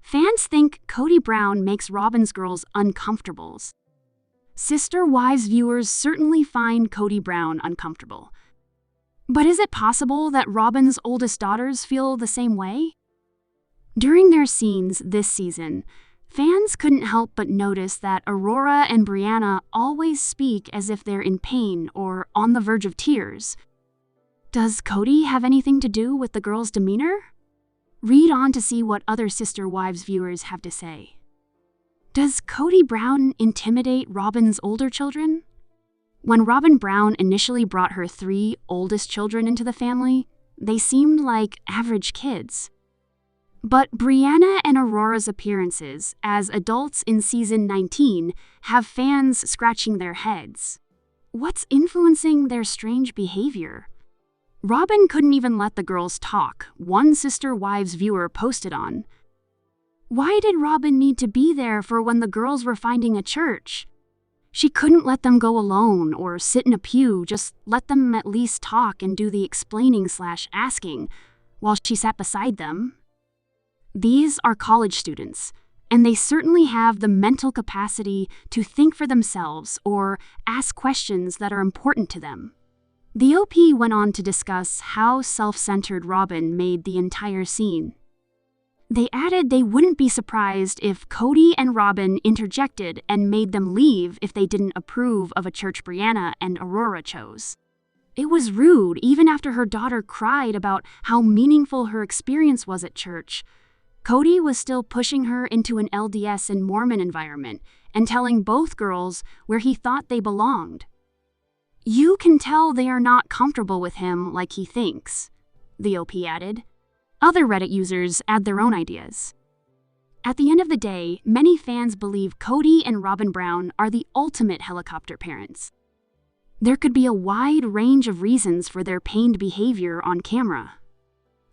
Fans think Cody Brown makes Robyn's girls uncomfortable. Sister Wives viewers certainly find Cody Brown uncomfortable. But is it possible that Robyn's oldest daughters feel the same way? During their scenes this season, fans couldn't help but notice that Aurora and Brianna always speak as if they're in pain or on the verge of tears. Does Cody have anything to do with the girls' demeanor? Read on to see what other Sister Wives viewers have to say. Does Cody Brown intimidate Robyn's older children? When Robyn Brown initially brought her 3 oldest children into the family, they seemed like average kids. But Brianna and Aurora's appearances as adults in season 19 have fans scratching their heads. What's influencing their strange behavior? Robyn couldn't even let the girls talk, one Sister Wives viewer posted on. Why did Robyn need to be there for when the girls were finding a church? She couldn't let them go alone or sit in a pew, just let them at least talk and do the explaining/asking while she sat beside them. These are college students, and they certainly have the mental capacity to think for themselves or ask questions that are important to them. The OP went on to discuss how self-centered Robyn made the entire scene. They added they wouldn't be surprised if Cody and Robyn interjected and made them leave if they didn't approve of a church Brianna and Aurora chose. It was rude even after her daughter cried about how meaningful her experience was at church. Cody was still pushing her into an LDS and Mormon environment and telling both girls where he thought they belonged. You can tell they are not comfortable with him like he thinks, the OP added. Other Reddit users add their own ideas. At the end of the day, many fans believe Cody and Robyn Brown are the ultimate helicopter parents. There could be a wide range of reasons for their pained behavior on camera.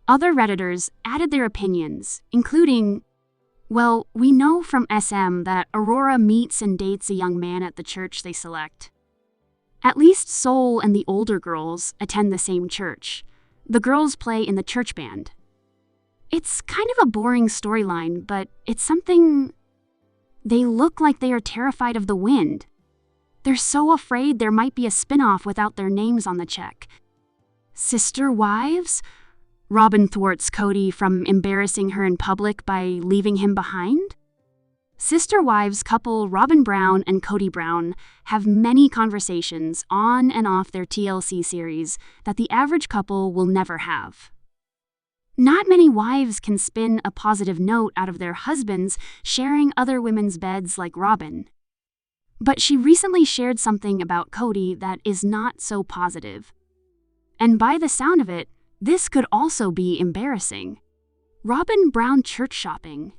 Other Redditors added their opinions, including, well, we know from SM that Aurora meets and dates a young man at the church they select. At least Soul and the older girls attend the same church. The girls play in the church band. It's kind of a boring storyline, but it's something. They look like they are terrified of the wind. They're so afraid there might be a spin-off without their names on the check. Sister Wives? Robyn thwarts Cody from embarrassing her in public by leaving him behind? Sister Wives couple Robyn Brown and Cody Brown have many conversations on and off their TLC series that the average couple will never have. Not many wives can spin a positive note out of their husbands sharing other women's beds like Robyn. But she recently shared something about Cody that is not so positive. And by the sound of it, this could also be embarrassing. Robyn Brown church shopping.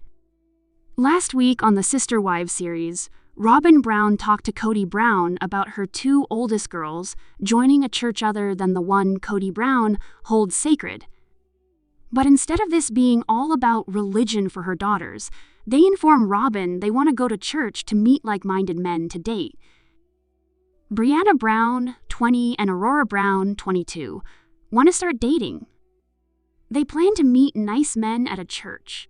Last week on the Sister Wives series, Robyn Brown talked to Cody Brown about her 2 oldest girls joining a church other than the one Cody Brown holds sacred. But instead of this being all about religion for her daughters, they inform Robyn they want to go to church to meet like-minded men to date. Brianna Brown, 20, and Aurora Brown, 22, want to start dating. They plan to meet nice men at a church.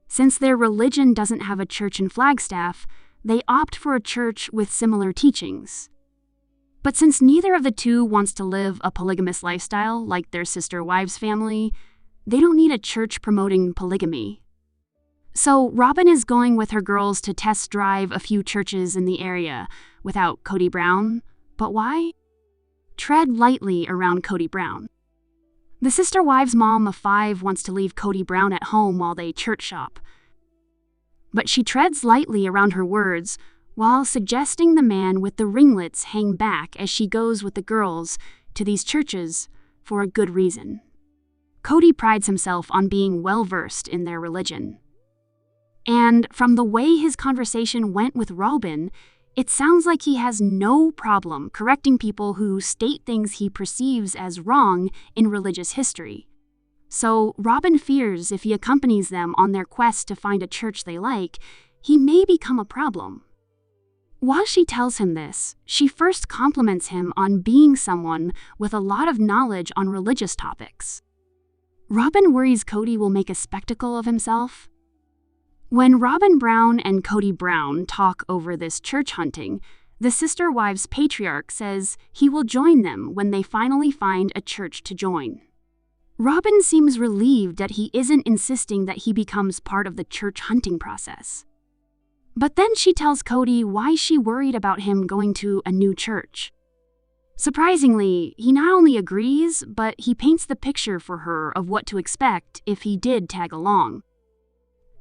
Since their religion doesn't have a church in Flagstaff, they opt for a church with similar teachings. But since neither of the two wants to live a polygamous lifestyle like their Sister Wives family, they don't need a church promoting polygamy. So Robyn is going with her girls to test drive a few churches in the area without Cody Brown. But why? Tread lightly around Cody Brown. The Sister Wives mom of 5 wants to leave Cody Brown at home while they church shop. But she treads lightly around her words while suggesting the man with the ringlets hang back as she goes with the girls to these churches for a good reason. Cody prides himself on being well-versed in their religion. And from the way his conversation went with Robyn, it sounds like he has no problem correcting people who state things he perceives as wrong in religious history. So Robyn fears if he accompanies them on their quest to find a church they like, he may become a problem. While she tells him this, she first compliments him on being someone with a lot of knowledge on religious topics. Robyn worries Cody will make a spectacle of himself. When Robyn Brown and Cody Brown talk over this church hunting, the sister wives patriarch says he will join them when they finally find a church to join. Robyn seems relieved that he isn't insisting that he becomes part of the church hunting process. But then she tells Cody why she worried about him going to a new church. Surprisingly, he not only agrees, but he paints the picture for her of what to expect if he did tag along.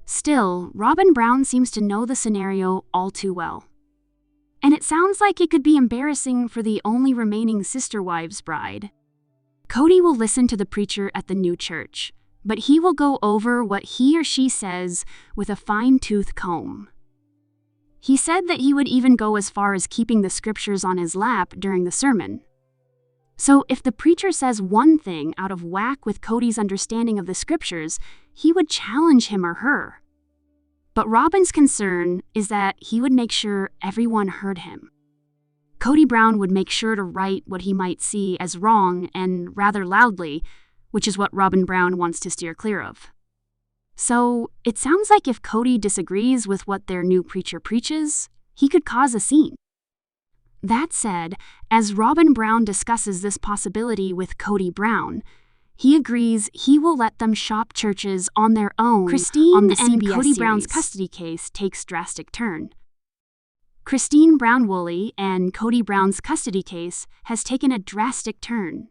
Still, Robyn Brown seems to know the scenario all too well. And it sounds like it could be embarrassing for the only remaining sister wives bride. Cody will listen to the preacher at the new church, but he will go over what he or she says with a fine-tooth comb. He said that he would even go as far as keeping the scriptures on his lap during the sermon. So if the preacher says one thing out of whack with Cody's understanding of the scriptures, he would challenge him or her. But Robyn's concern is that he would make sure everyone heard him. Cody Brown would make sure to write what he might see as wrong and rather loudly, which is what Robyn Brown wants to steer clear of. So it sounds like if Cody disagrees with what their new preacher preaches, he could cause a scene. That said, as Robyn Brown discusses this possibility with Cody Brown, he agrees he will let them shop churches on their own. Christine on the and CBS Cody series. Brown's Custody case takes drastic turn. Christine Brown-Woolley and Cody Brown's custody case has taken a drastic turn.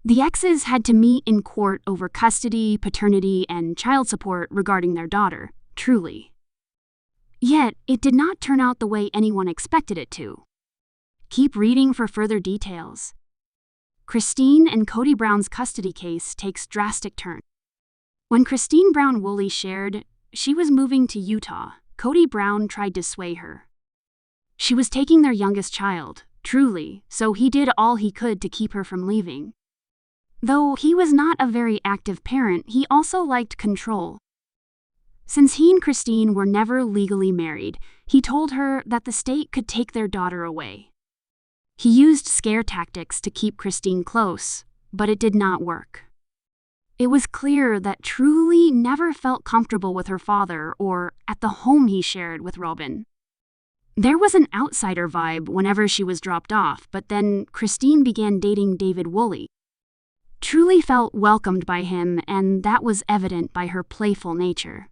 The exes had to meet in court over custody, paternity, and child support regarding their daughter, Truly. Yet, it did not turn out the way anyone expected it to. Keep reading for further details. Christine and Cody Brown's custody case takes drastic turn. When Christine Brown-Woolley shared she was moving to Utah, Cody Brown tried to sway her. She was taking their youngest child, Truly, so he did all he could to keep her from leaving. Though he was not a very active parent, he also liked control. Since he and Christine were never legally married, he told her that the state could take their daughter away. He used scare tactics to keep Christine close, but it did not work. It was clear that Truly never felt comfortable with her father or at the home he shared with Robyn. There was an outsider vibe whenever she was dropped off, but then Christine began dating David Woolley. Truly felt welcomed by him, and that was evident by her playful nature.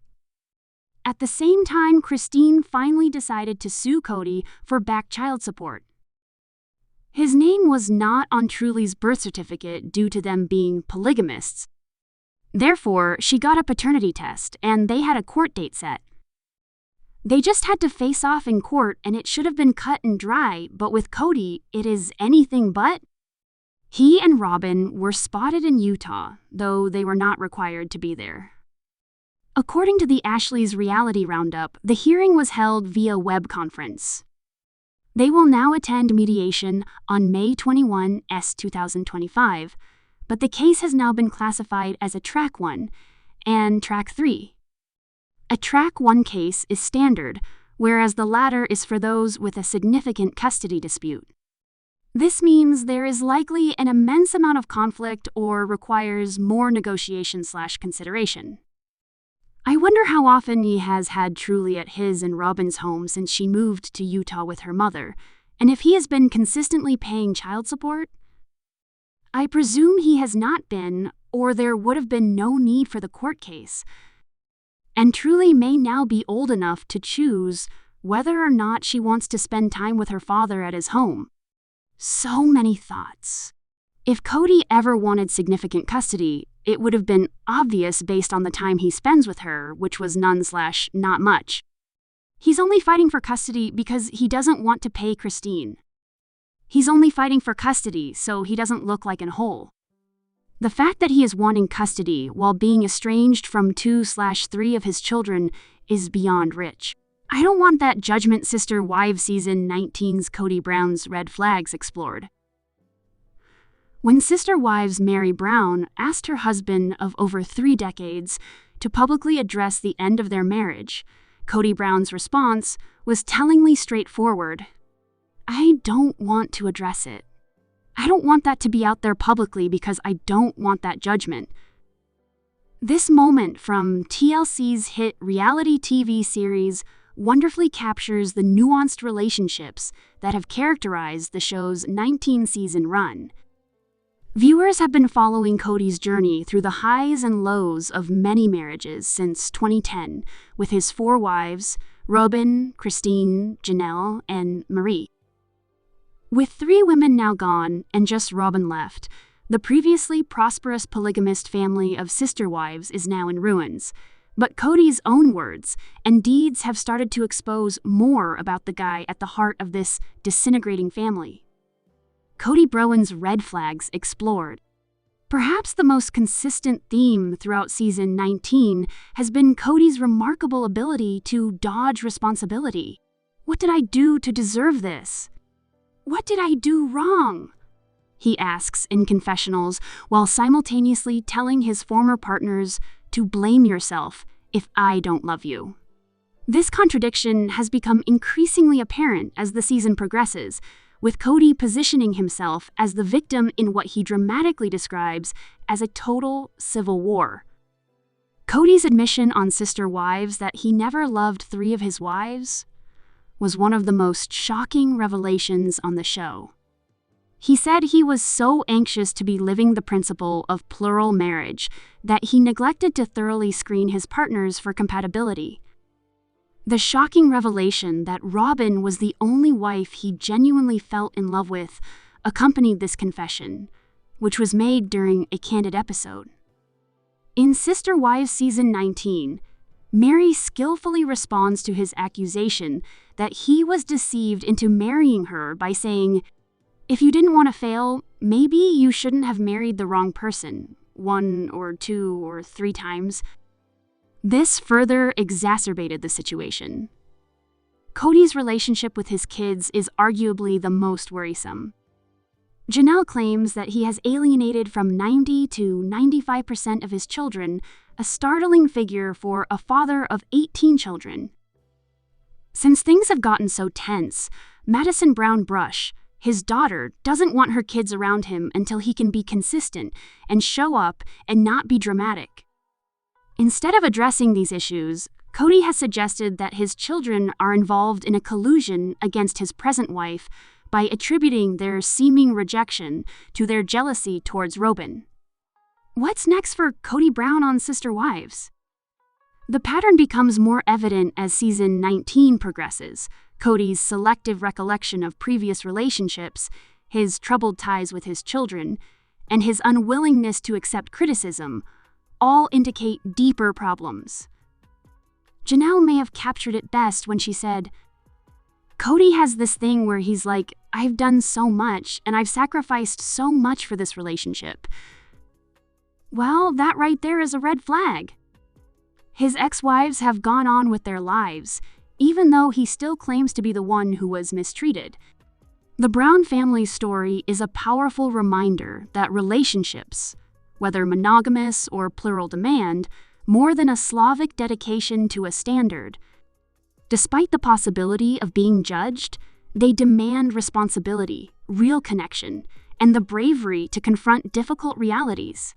At the same time, Christine finally decided to sue Cody for back child support. His name was not on Truly's birth certificate due to them being polygamists. Therefore, she got a paternity test, and they had a court date set. They just had to face off in court, and it should have been cut and dry, but with Cody, it is anything but. He and Robyn were spotted in Utah, though they were not required to be there. According to the Ashley's Reality Roundup, the hearing was held via web conference. They will now attend mediation on May 21, 2025, but the case has now been classified as a Track 1 and Track 3. A Track 1 case is standard, whereas the latter is for those with a significant custody dispute. This means there is likely an immense amount of conflict or requires more negotiation/consideration. I wonder how often he has had Truly at his and Robyn's home since she moved to Utah with her mother, and if he has been consistently paying child support. I presume he has not been, or there would have been no need for the court case. And Truly may now be old enough to choose whether or not she wants to spend time with her father at his home. So many thoughts. If Cody ever wanted significant custody, it would have been obvious based on the time he spends with her, which was none/not much. He's only fighting for custody because he doesn't want to pay Christine. He's only fighting for custody so he doesn't look like an hole. The fact that he is wanting custody while being estranged from 2/3 of his children is beyond rich. I don't want that Judgment Sister Wives Season 19's Cody Brown's red flags explored. When Sister Wives Mary Brown asked her husband of over 3 decades to publicly address the end of their marriage, Cody Brown's response was tellingly straightforward. I don't want to address it. I don't want that to be out there publicly because I don't want that judgment. This moment from TLC's hit reality TV series wonderfully captures the nuanced relationships that have characterized the show's 19-season run. Viewers have been following Kody's journey through the highs and lows of many marriages since 2010, with his 4 wives, Robyn, Christine, Janelle, and Marie. With 3 women now gone and just Robyn left, the previously prosperous polygamist family of sister wives is now in ruins. But Kody's own words and deeds have started to expose more about the guy at the heart of this disintegrating family. Cody Browns' red flags explored. Perhaps the most consistent theme throughout season 19 has been Kody's remarkable ability to dodge responsibility. What did I do to deserve this? What did I do wrong? He asks in confessionals while simultaneously telling his former partners to blame yourself if I don't love you. This contradiction has become increasingly apparent as the season progresses, with Kody positioning himself as the victim in what he dramatically describes as a total civil war. Kody's admission on Sister Wives that he never loved 3 of his wives was one of the most shocking revelations on the show. He said he was so anxious to be living the principle of plural marriage that he neglected to thoroughly screen his partners for compatibility. The shocking revelation that Robyn was the only wife he genuinely felt in love with accompanied this confession, which was made during a candid episode. In Sister Wives Season 19, Mary skillfully responds to his accusation that he was deceived into marrying her by saying, "If you didn't want to fail, maybe you shouldn't have married the wrong person 1 or 2 or 3 times." This further exacerbated the situation. Kody's relationship with his kids is arguably the most worrisome. Janelle claims that he has alienated from 90 to 95% of his children, a startling figure for a father of 18 children. Since things have gotten so tense, Madison Brown Brush, his daughter, doesn't want her kids around him until he can be consistent and show up and not be dramatic. Instead of addressing these issues, Kody has suggested that his children are involved in a collusion against his present wife by attributing their seeming rejection to their jealousy towards Robyn. What's next for Cody Brown on Sister Wives? The pattern becomes more evident as season 19 progresses. Kody's selective recollection of previous relationships, his troubled ties with his children, and his unwillingness to accept criticism all indicate deeper problems. Janelle may have captured it best when she said, "Kody has this thing where he's like, I've done so much and I've sacrificed so much for this relationship." Well, that right there is a red flag. His ex-wives have gone on with their lives, even though he still claims to be the one who was mistreated. The Brown family's story is a powerful reminder that relationships, whether monogamous or plural, demand more than a Slavic dedication to a standard. Despite the possibility of being judged, they demand responsibility, real connection, and the bravery to confront difficult realities.